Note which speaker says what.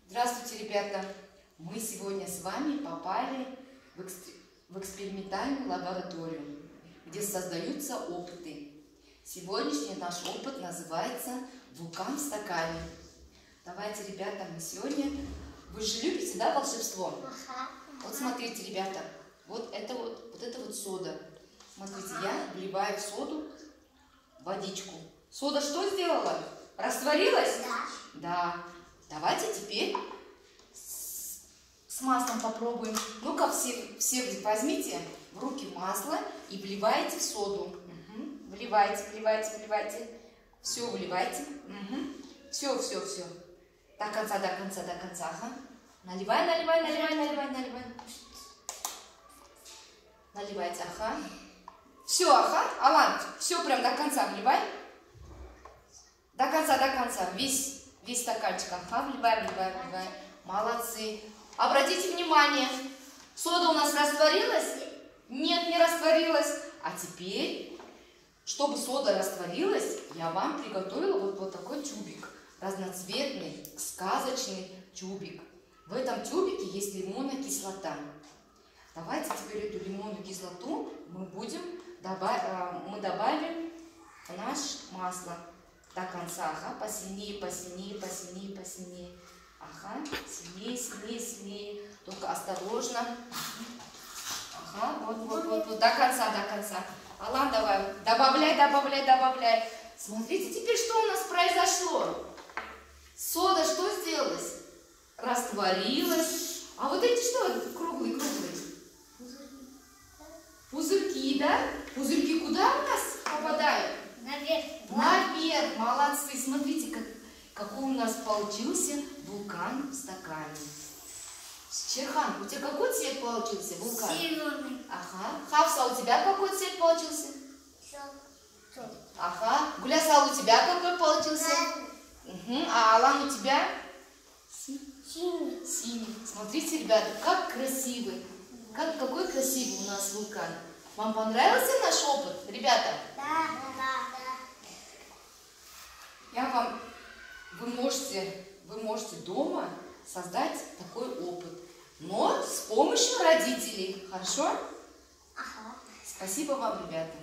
Speaker 1: Здравствуйте, ребята! Мы сегодня с вами попали в экспериментальную лабораторию, где создаются опыты. Сегодняшний наш опыт называется «Вулкан в стакане». Давайте, ребята, мы сегодня... Вы же любите, да, волшебство? Вот смотрите, ребята, вот это сода. Смотрите, я вливаю в соду водичку. Сода что сделала? Растворилась? Да. Давайте теперь с маслом попробуем. Ну-ка, все возьмите в руки масло и вливайте в соду. Угу. Вливайте. Все вливайте. Угу. Все. До конца. Ага. Наливай. Наливайте, ага. Все, ага. Алан, все прям до конца вливай. До конца. Весь стаканчик. Ага, вливаем. Молодцы. Обратите внимание, сода у нас растворилась? Нет, не растворилась. А теперь, чтобы сода растворилась, я вам приготовила вот такой тюбик. Разноцветный, сказочный тюбик. В этом тюбике есть лимонная кислота. Давайте теперь эту лимонную кислоту мы добавим в наше масло. До конца, ага, посильнее. Ага, сильнее. Только осторожно. Ага, вот, до конца. Алан, давай, добавляй. Смотрите, теперь что у нас произошло? Сода что сделалась? Растворилась. А вот эти что? Круглые. Пузырьки, да? Пузырьки куда у нас попадают? Наверх. Молодцы. Смотрите, какой у нас получился вулкан в стакане. Черхан, у тебя какой цвет получился вулкан?
Speaker 2: Зеленый.
Speaker 1: Ага. Хавса, у тебя какой цвет получился?
Speaker 2: Желтый.
Speaker 1: Ага. Гулясал, у тебя какой получился? Угу. А Алан, у тебя? Синий. Смотрите, ребята, как красивый. Какой красивый у нас вулкан. Вам понравился наш опыт, ребята?
Speaker 2: Да.
Speaker 1: Вы можете дома создать такой опыт, но с помощью родителей. Хорошо?
Speaker 2: Ага.
Speaker 1: Спасибо вам, ребята.